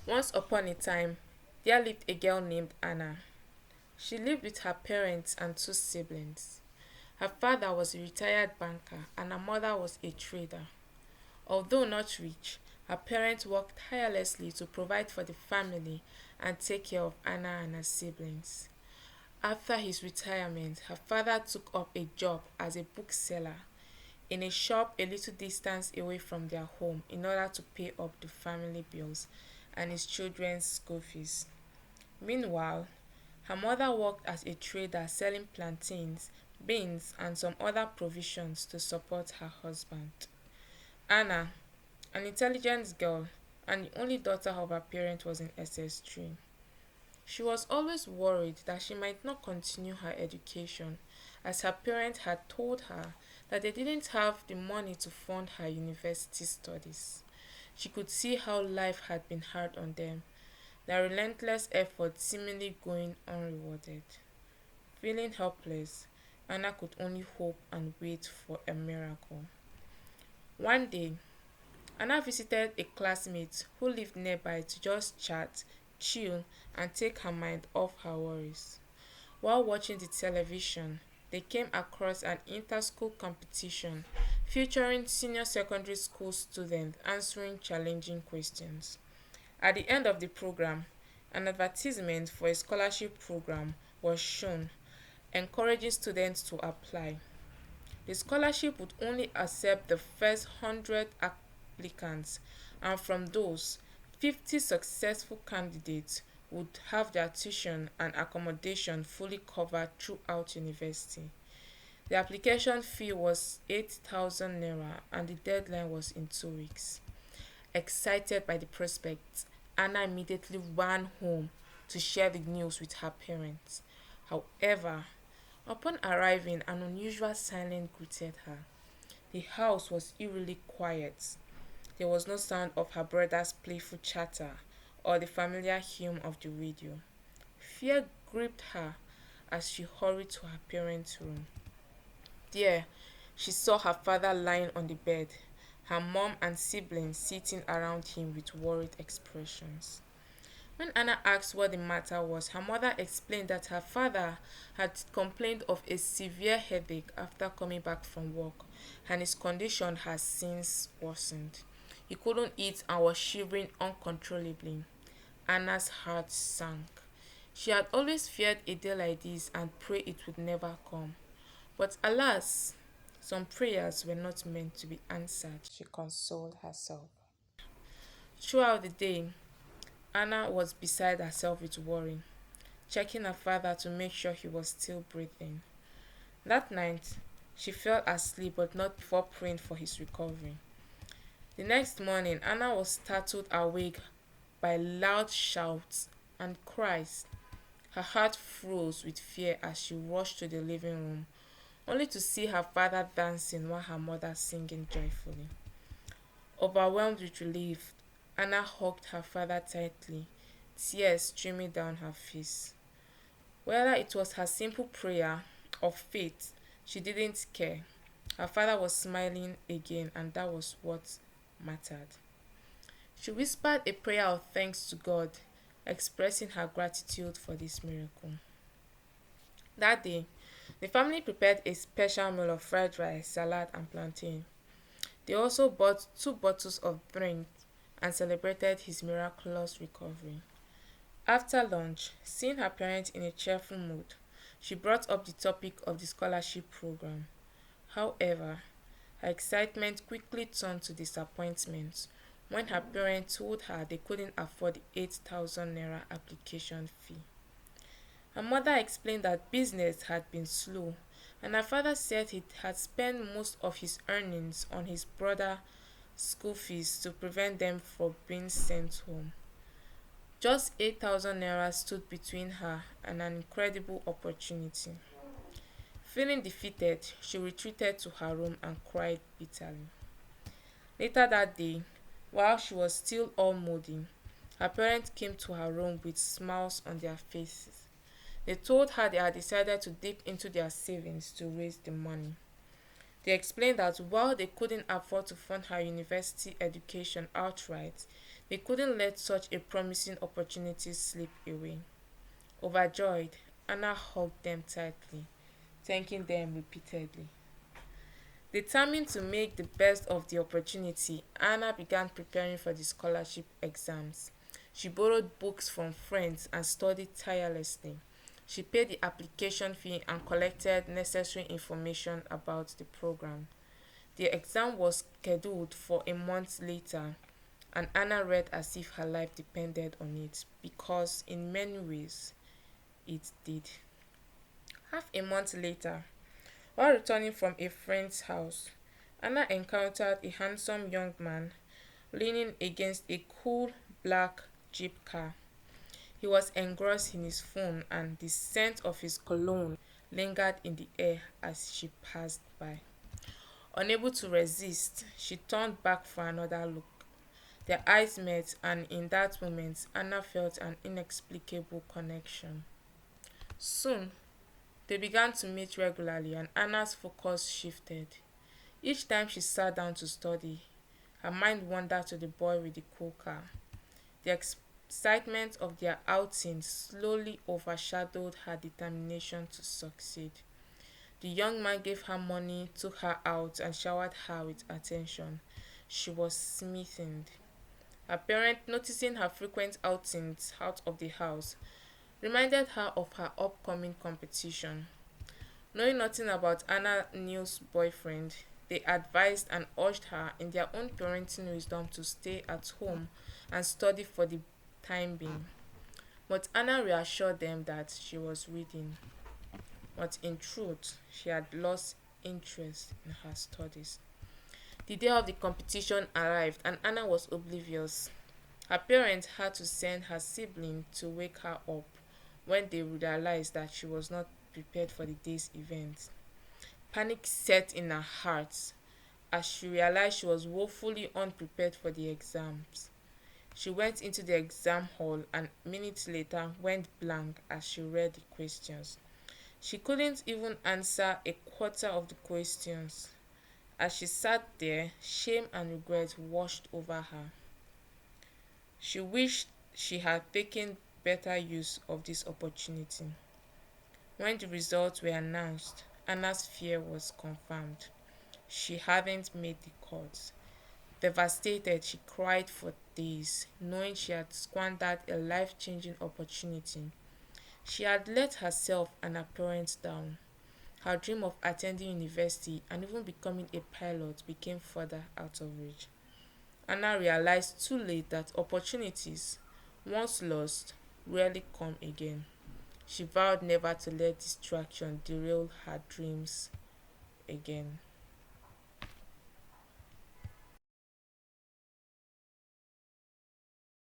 Once upon a time, there lived a girl named Anna. She lived with her parents and two siblings. Her father was a retired banker and her mother was a trader. Although not rich, her parents worked tirelessly to provide for the family and take care of Anna and her siblings. After his retirement, her father took up a job as a bookseller in a shop a little distance away from their home in order to pay up the family bills and his children's school fees. Meanwhile, her mother worked as a trader selling plantains, beans, and some other provisions to support her husband. Anna, an intelligent girl and the only daughter of her parents, was in SS3. She was always worried that she might not continue her education, as her parents had told her that they didn't have the money to fund her university studies. She could see how life had been hard on them, their relentless efforts seemingly going unrewarded. Feeling helpless, Anna could only hope and wait for a miracle. One day, Anna visited a classmate who lived nearby to just chat, chill, and take her mind off her worries. While watching the television, they came across an inter-school competition featuring senior secondary school students answering challenging questions. At the end of the program, an advertisement for a scholarship program was shown, encouraging students to apply. The scholarship would only accept the first 100 applicants, and from those, 50 successful candidates would have their tuition and accommodation fully covered throughout university. The application fee was 8,000 naira and the deadline was in 2 weeks. Excited by the prospect, Anna immediately ran home to share the news with her parents. However, upon arriving, an unusual silence greeted her. The house was eerily quiet. There was no sound of her brother's playful chatter or the familiar hum of the radio. Fear gripped her as she hurried to her parents' room. There, she saw her father lying on the bed, her mom and siblings sitting around him with worried expressions. When Anna asked what the matter was, her mother explained that her father had complained of a severe headache after coming back from work, and his condition has since worsened. He couldn't eat and was shivering uncontrollably. Anna's heart sank. She had always feared a day like this and prayed it would never come. But alas, some prayers were not meant to be answered, she consoled herself. Throughout the day, Anna was beside herself with worry, checking her father to make sure he was still breathing. That night, she fell asleep but not before praying for his recovery. The next morning, Anna was startled awake by loud shouts and cries. Her heart froze with fear as she rushed to the living room, only to see her father dancing while her mother singing joyfully. Overwhelmed with relief, Anna hugged her father tightly, tears streaming down her face. Whether it was her simple prayer of faith, she didn't care. Her father was smiling again, and that was what mattered. She whispered a prayer of thanks to God, expressing her gratitude for this miracle. That day, the family prepared a special meal of fried rice, salad, and plantain. They also bought 2 bottles of drink and celebrated his miraculous recovery. After lunch, seeing her parents in a cheerful mood, she brought up the topic of the scholarship program. However, her excitement quickly turned to disappointment when her parents told her they couldn't afford the 8,000 naira application fee. Her mother explained that business had been slow, and her father said he had spent most of his earnings on his brother's school fees to prevent them from being sent home. Just 8,000 naira stood between her and an incredible opportunity. Feeling defeated, she retreated to her room and cried bitterly. Later that day, while she was still all moody, her parents came to her room with smiles on their faces. They told her they had decided to dip into their savings to raise the money. They explained that while they couldn't afford to fund her university education outright, He couldn't let such a promising opportunity slip away. Overjoyed, Anna hugged them tightly, thanking them repeatedly. Determined to make the best of the opportunity, Anna began preparing for the scholarship exams. She borrowed books from friends and studied tirelessly. She paid the application fee and collected necessary information about the program. The exam was scheduled for a month later, and Anna read as if her life depended on it because, in many ways, it did. Half a month later, while returning from a friend's house, Anna encountered a handsome young man leaning against a cool black Jeep car. He was engrossed in his phone, and the scent of his cologne lingered in the air as she passed by. Unable to resist, she turned back for another look. Their eyes met, and in that moment, Anna felt an inexplicable connection. Soon, they began to meet regularly, and Anna's focus shifted. Each time she sat down to study, her mind wandered to the boy with the cool car. The excitement of their outing slowly overshadowed her determination to succeed. The young man gave her money, took her out, and showered her with attention. She was smitten. Her parent, noticing her frequent outings out of the house, reminded her of her upcoming competition. Knowing nothing about Anna Neal's boyfriend, they advised and urged her in their own parenting wisdom to stay at home and study for the time being. But Anna reassured them that she was reading. But in truth, she had lost interest in her studies. The day of the competition arrived, and Anna was oblivious. Her parents had to send her sibling to wake her up when they realized that she was not prepared for the day's event. Panic set in her heart as she realized she was woefully unprepared for the exams. She went into the exam hall and minutes later went blank as she read the questions. She couldn't even answer a quarter of the questions. As she sat there, shame and regret washed over her. She wished she had taken better use of this opportunity. When the results were announced, Anna's fear was confirmed. She hadn't made the cut. Devastated, she cried for days, knowing she had squandered a life changing opportunity. She had let herself and her parents down. Her dream of attending university and even becoming a pilot became further out of reach. Anna realized too late that opportunities, once lost, rarely come again. She vowed never to let distraction derail her dreams again.